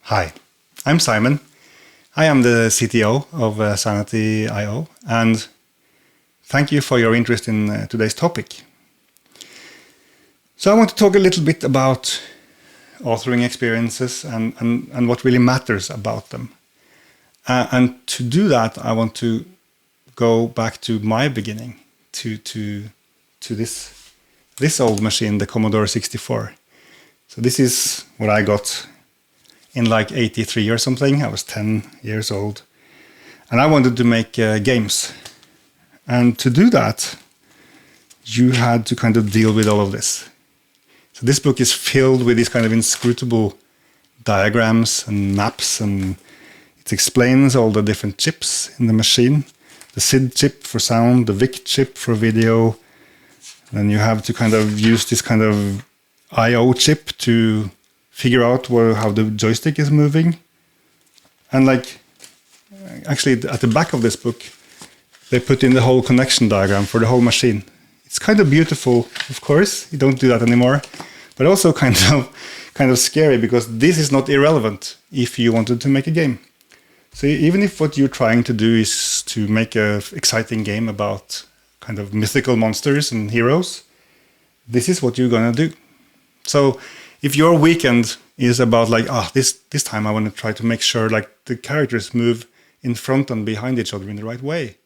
Hi, I'm Simon. I am the CTO of Sanity.io, and thank you for your interest in today's topic. So I want to talk a little bit about authoring experiences and what really matters about them. And to do that, I want to go back to my beginning, to this old machine, the Commodore 64. So this is what I got in like 83 or something. I was 10 years old. And I wanted to make games. And to do that, you had to kind of deal with all of this. So this book is filled with these kind of inscrutable diagrams and maps, and it explains all the different chips in the machine. The SID chip for sound, the VIC chip for video. Then you have to kind of use this kind of I/O chip to figure out how the joystick is moving. And like, actually at the back of this book, they put in the whole connection diagram for the whole machine. It's kind of beautiful, of course, you don't do that anymore, but also kind of scary, because this is not irrelevant if you wanted to make a game. So even if what you're trying to do is to make an exciting game about kind of mythical monsters and heroes, this is what you're gonna do. So if your weekend is about like, this time I want to try to make sure like the characters move in front and behind each other in the right way.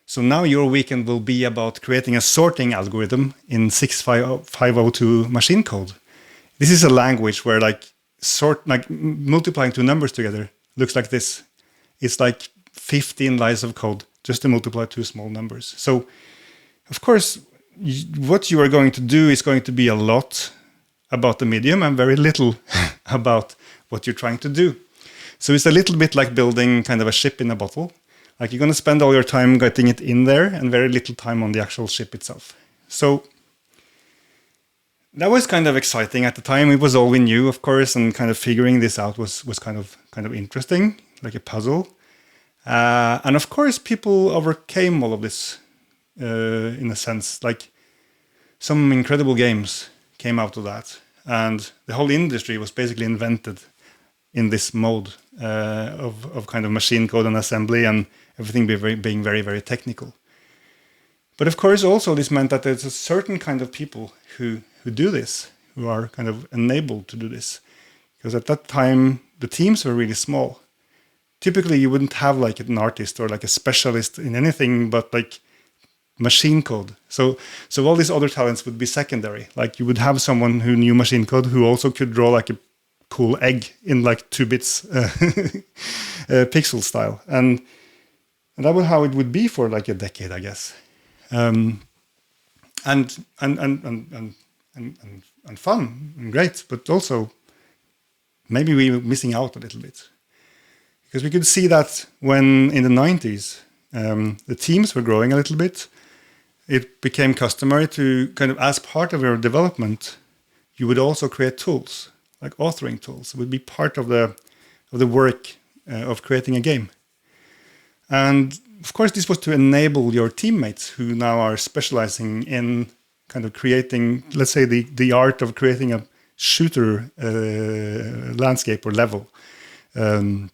So now your weekend will be about creating a sorting algorithm in 6502 machine code. This is a language where multiplying two numbers together looks like this. It's like 15 lines of code just to multiply two small numbers. So of course, what you are going to do is going to be a lot about the medium and very little about what you're trying to do. So it's a little bit like building kind of a ship in a bottle. Like you're going to spend all your time getting it in there and very little time on the actual ship itself. So that was kind of exciting at the time. It was all we knew, of course, and kind of figuring this out was kind of interesting, like a puzzle. And of course, people overcame all of this in a sense. Like some incredible games came out of that, and the whole industry was basically invented in this mode of kind of machine code and assembly, and everything being very, very technical. But of course, also this meant that there's a certain kind of people who do this, who are kind of enabled to do this, because at that time the teams were really small. Typically, you wouldn't have like an artist or like a specialist in anything but like machine code. So all these other talents would be secondary. Like you would have someone who knew machine code who also could draw like a cool egg in like 2 bits pixel style. And that was how it would be for like a decade, I guess. And fun and great, but also maybe we were missing out a little bit. Because we could see that when in the 90s, the teams were growing a little bit. It became customary to kind of, as part of your development, you would also create tools, like authoring tools. It would be part of the work of creating a game. And of course, this was to enable your teammates who now are specializing in kind of creating, let's say, the art of creating a shooter landscape or level. You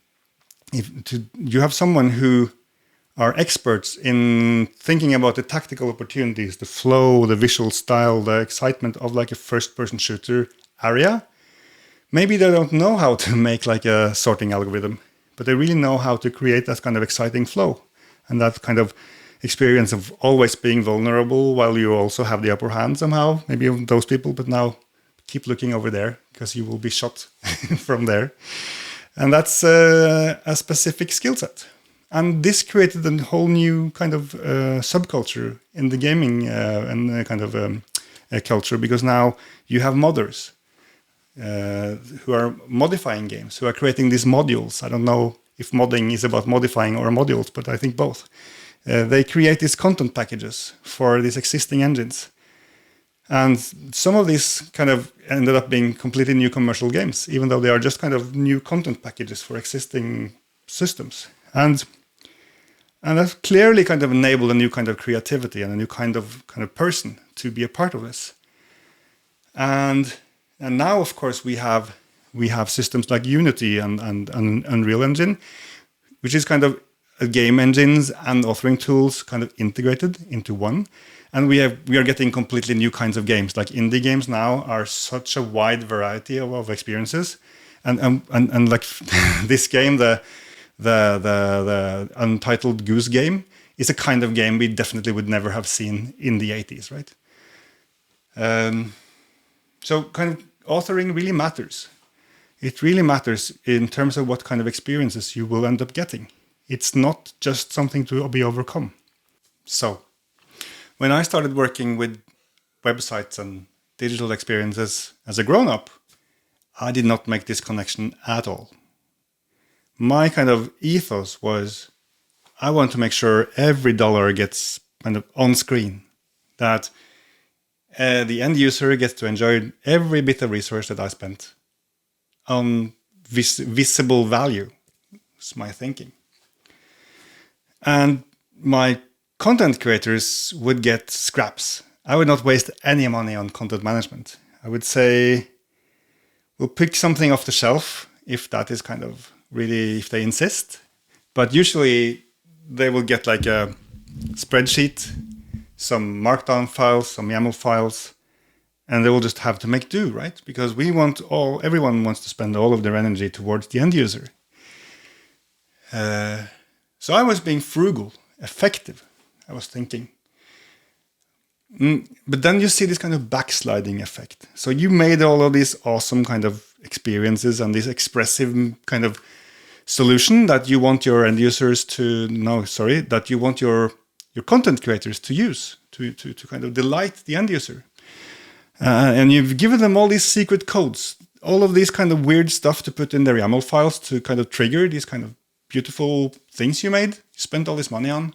have someone who are experts in thinking about the tactical opportunities, the flow, the visual style, the excitement of like a first-person shooter area. Maybe they don't know how to make like a sorting algorithm, but they really know how to create that kind of exciting flow and that kind of experience of always being vulnerable while you also have the upper hand somehow, maybe of those people, but now keep looking over there because you will be shot from there. And that's a specific skill set. And this created a whole new kind of subculture in the gaming and kind of culture, because now you have modders who are modifying games, who are creating these modules. I don't know if modding is about modifying or modules, but I think both. They create these content packages for these existing engines. And some of these kind of ended up being completely new commercial games, even though they are just kind of new content packages for existing systems. And that clearly kind of enabled a new kind of creativity and a new kind of person to be a part of this. And now, of course, we have we have systems like Unity and Unreal Engine, which is kind of game engines and authoring tools kind of integrated into one. And we are getting completely new kinds of games. Like indie games now are such a wide variety of experiences, and like this game, the Untitled Goose Game, is a kind of game we definitely would never have seen in the 80s, right? So kind of authoring really matters. It really matters in terms of what kind of experiences you will end up getting. It's not just something to be overcome. So when I started working with websites and digital experiences as a grown-up, I did not make this connection at all. My kind of ethos was, I want to make sure every dollar gets kind of on screen, that the end user gets to enjoy every bit of resource that I spent on visible value. It's my thinking. And my content creators would get scraps. I would not waste any money on content management. I would say, we'll pick something off the shelf if that is kind of really, if they insist. But usually they will get like a spreadsheet, some markdown files, some YAML files, and they will just have to make do, right? Because everyone wants to spend all of their energy towards the end user. So I was being frugal, effective, I was thinking. But then you see this kind of backsliding effect. So you made all of these awesome kind of experiences and this expressive kind of solution that you want your end users that you want your content creators to use to kind of delight the end user. And you've given them all these secret codes, all of these kind of weird stuff to put in their YAML files to kind of trigger these kind of beautiful things you made, you spent all this money on.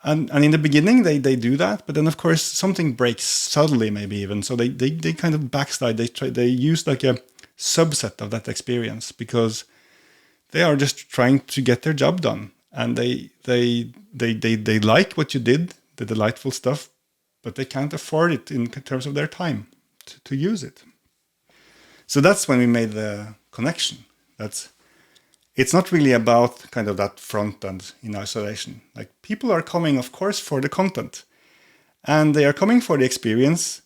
And in the beginning, they do that. But then, of course, something breaks subtly, maybe even. So they kind of backslide. They use like a subset of that experience because they are just trying to get their job done. And they like what you did, the delightful stuff, but they can't afford it in terms of their time to use it. So that's when we made the connection. It's not really about kind of that front end in isolation. Like, people are coming, of course, for the content. And they are coming for the experience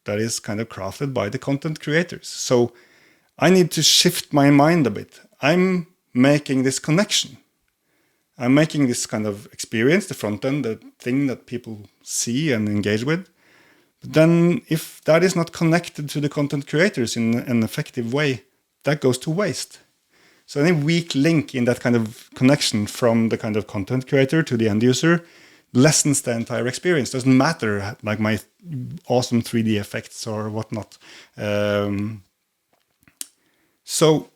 that is kind of crafted by the content creators. So I need to shift my mind a bit. I'm making this connection. I'm making this kind of experience, the front end, the thing that people see and engage with. But then if that is not connected to the content creators in an effective way, that goes to waste. So any weak link in that kind of connection from the kind of content creator to the end user lessens the entire experience. Doesn't matter like my awesome 3D effects or whatnot. So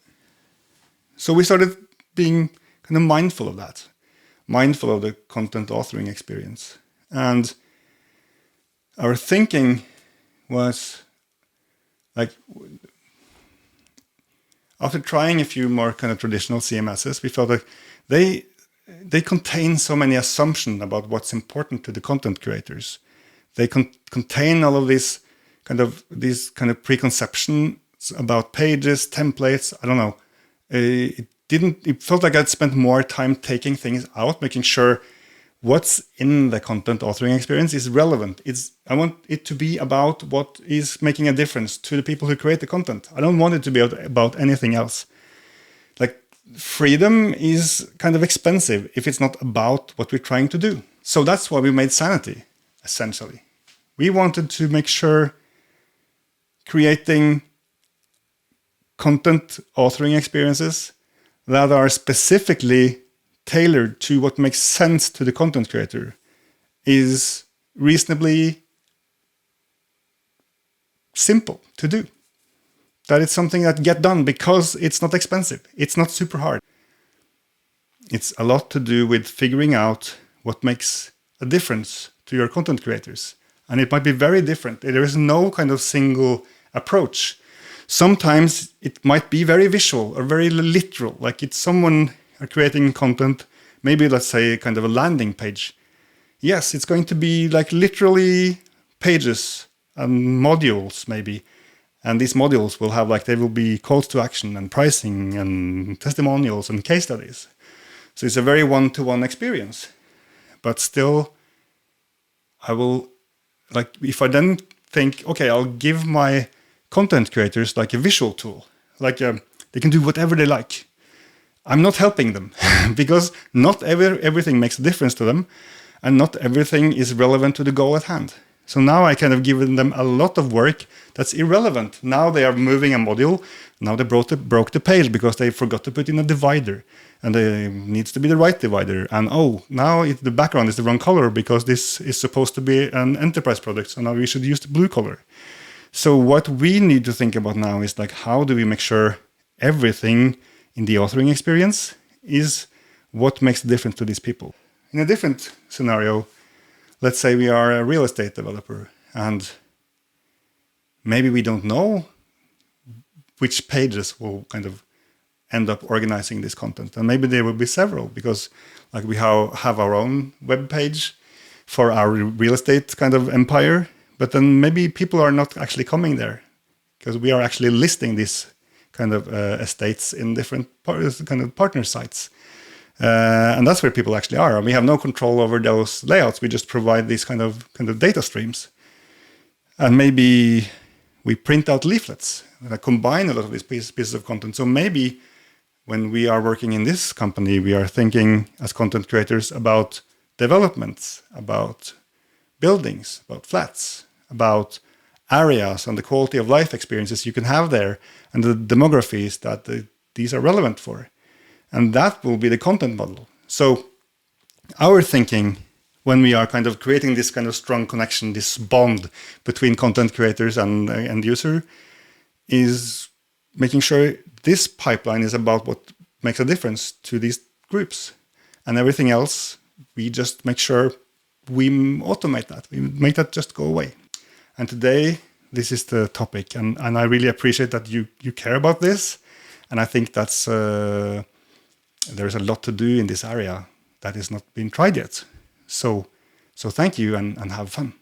we started being kind of mindful of that, mindful of the content authoring experience. And our thinking was like, after trying a few more kind of traditional CMSs, we felt like they contain so many assumptions about what's important to the content creators. They contain all of these kind of preconceptions about pages, templates. I don't know. It felt like I'd spent more time taking things out, making sure what's in the content authoring experience is relevant. I want it to be about what is making a difference to the people who create the content. I don't want it to be about anything else. Like, freedom is kind of expensive if it's not about what we're trying to do. So that's why we made Sanity, essentially. We wanted to make sure creating content authoring experiences that are specifically tailored to what makes sense to the content creator is reasonably simple to do. That it's something that get done because it's not expensive. It's not super hard. It's a lot to do with figuring out what makes a difference to your content creators. And it might be very different. There is no kind of single approach. Sometimes it might be very visual or very literal. Like, it's someone creating content, maybe let's say kind of a landing page. Yes, it's going to be like literally pages and modules maybe. And these modules will have they will be calls to action and pricing and testimonials and case studies. So it's a very one-to-one experience. But still, I will, if I then think, okay, I'll give my content creators a visual tool, they can do whatever they like. I'm not helping them because not everything makes a difference to them, and not everything is relevant to the goal at hand. So now I kind of given them a lot of work that's irrelevant. Now they are moving a module. Now they broke the page because they forgot to put in a divider, and it needs to be the right divider. And now the background is the wrong color because this is supposed to be an enterprise product. So now we should use the blue color. So what we need to think about now is how do we make sure everything in the authoring experience is what makes the difference to these people. In a different scenario, let's say we are a real estate developer and maybe we don't know which pages will kind of end up organizing this content. And maybe there will be several because we have our own web page for our real estate kind of empire, but then maybe people are not actually coming there because we are actually listing these kind of estates in different kind of partner sites. And that's where people actually are. And we have no control over those layouts. We just provide these kind of data streams. And maybe we print out leaflets that combine a lot of these pieces of content. So maybe when we are working in this company, we are thinking as content creators about developments, about buildings, about flats, about areas and the quality of life experiences you can have there and the demographies that these are relevant for. And that will be the content model. So our thinking when we are kind of creating this kind of strong connection, this bond between content creators and end user, is making sure this pipeline is about what makes a difference to these groups. And everything else, we just make sure we automate that. We make that just go away. And today, this is the topic. And I really appreciate that you care about this. And I think that's there's a lot to do in this area that is not being tried yet. So thank you and have fun.